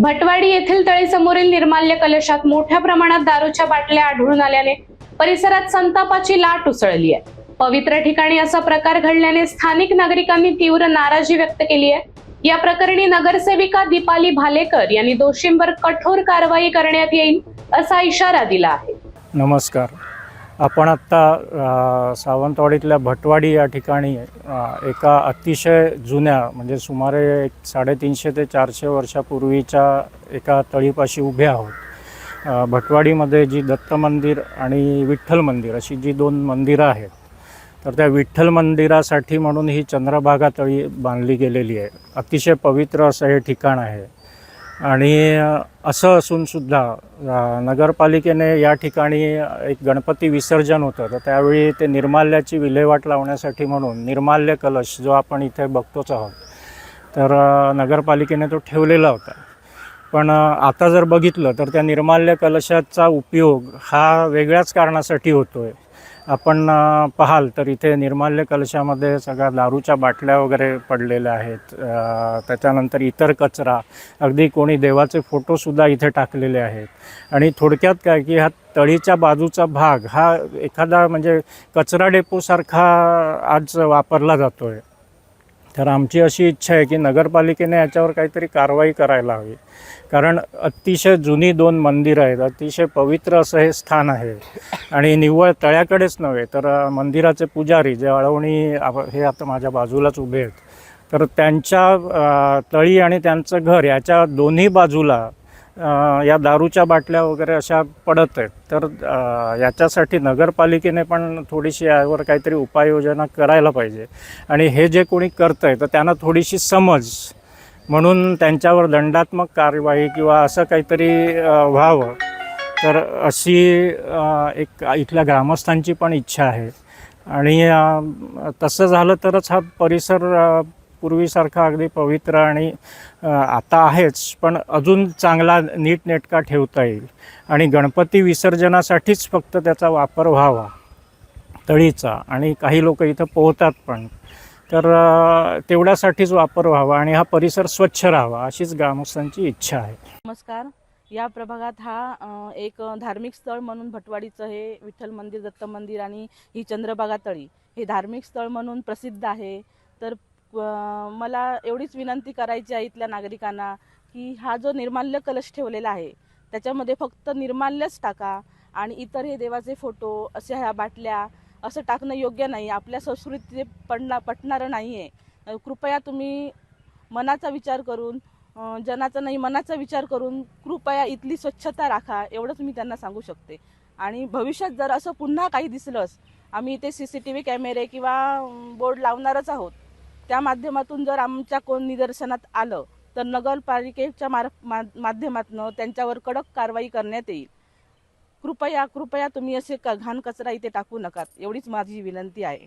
भटवाडी येथील तळीसमोरील निर्माल्य कलशात मोठ्या प्रमाणात दारूच्या बाटल्या आढळून आल्याने परिसरात संतापाची लाट उसळली आहे। पवित्र ठिकाणी असा प्रकार घडल्याने स्थानिक नागरिकांनी तीव्र नाराजी व्यक्त केली आहे। या प्रकरणी नगरसेविका दीपाली भालेकर यांनी दोषींवर कठोर कारवाई करण्यात येईल असा इशारा दिला आहे। नमस्कार, आपण आत्ता सावंतवाडीतल्या भटवाडी या ठिकाणी एका अतिशय जुन्या म्हणजे सुमारे 350 ते 400 वर्षापूर्वीच्या एका तळीपाशी उभे आहोत। भटवाडीमध्ये जी दत्त मंदिर आणि विठ्ठल मंदिर अशी जी दोन मंदिरं आहेत, तर त्या विठ्ठल मंदिरासाठी म्हणून ही चंद्रभागा तळी बांधली गेलेली आहे। अतिशय पवित्र असं हे ठिकाण आहे आणि असं असूनसुद्धा नगरपालिकेने या ठिकाणी एक गणपती विसर्जन होतं, तर त्यावेळी ते निर्माल्याची विल्हेवाट लावण्यासाठी म्हणून निर्माल्य कलश जो आपण इथे बघतोच आहोत, तर नगरपालिकेने तो ठेवलेला होता। पण आता जर बघितलं तर त्या निर्माल्य कलशाचा उपयोग हा वेगळ्याच कारणासाठी होतो आहे। आपण पाहाल तर इथे निर्माल्य कलशामध्ये सगळ्या दारूच्या बाटल्या वगैरे पडलेल्या आहेत, त्याच्यानंतर इतर कचरा, अगदी कोणी देवाचे फोटोसुद्धा इथे टाकलेले आहेत। आणि थोडक्यात काय की ह्या तळीच्या बाजूचा भाग हा एखादा म्हणजे कचरा डेपोसारखा आज वापरला जातो आहे। तर आमची अशी इच्छा आहे की नगरपालिकेने याच्यावर काहीतरी कारवाई करायला हवी, कारण अतिशय जुनी दोन मंदिरं आहेत, अतिशय पवित्र असं हे स्थान आहे। आणि निव्वळ तळ्याकडेच नव्हे तर मंदिराचे पुजारी जे अळवणी हे आता माझ्या बाजूलाच उभे आहेत, तर त्यांच्या तळी आणि त्यांचं घर याच्या दोन्ही बाजूला या दारूच्या बाटल्या वगैरे अशा पडत आहेत। तर याच्यासाठी नगरपालिकेने पण थोडीशी यावर काहीतरी उपाययोजना करायला पाहिजे। आणि हे जे कोणी करतं आहे तर त्यांना थोडीशी समज म्हणून त्यांच्यावर दंडात्मक कारवाई किंवा असं काहीतरी व्हावं, तर अशी एक इथल्या ग्रामस्थांची पण इच्छा आहे। आणि तसं झालं तरच हा परिसर पूर्वीसारखा अगदी पवित्र आणि आता आहेच, पण अजून चांगला नीटनेटका ठेवता येईल। आणि गणपती विसर्जनासाठीच फक्त त्याचा वापर व्हावा तळीचा, आणि काही लोक इथं पोहतात पण, तर तेवढ्यासाठीच वापर व्हावा आणि हा परिसर स्वच्छ राहावा अशीच ग्रामस्थांची इच्छा आहे। नमस्कार, या प्रभागात हा एक धार्मिक स्थळ म्हणून भटवाडीचं हे विठ्ठल मंदिर, दत्त मंदिर आणि ही चंद्रभागा तळी हे धार्मिक स्थळ म्हणून प्रसिद्ध आहे। तर मला एवढीच विनंती करायची आहे इथल्या नागरिकांना की हा जो निर्माल्य कलश ठेवलेला आहे त्याच्यामध्ये फक्त निर्माल्यच टाका, आणि इतर हे देवाचे फोटो असे ह्या बाटल्या असं टाकणं योग्य नाही, आपल्या संस्कृती पटणारं नाही आहे। कृपया तुम्ही मनाचा विचार करून, जनाचा नाही मनाचा विचार करून कृपया इथली स्वच्छता राखा, एवढंच मी त्यांना सांगू शकते। आणि भविष्यात जर असं पुन्हा काही दिसलंच, आम्ही इथे CCTV कॅमेरे किंवा बोर्ड लावणारच आहोत, त्या माध्यमातून जर आमच्या कोण निदर्शनात आलं तर नगरपालिकेच्या माध्यमातून त्यांच्यावर कडक कारवाई करण्यात येईल। कृपया तुम्ही असे घाण कचरा इथे टाकू नका, एवढीच माझी विनंती आहे।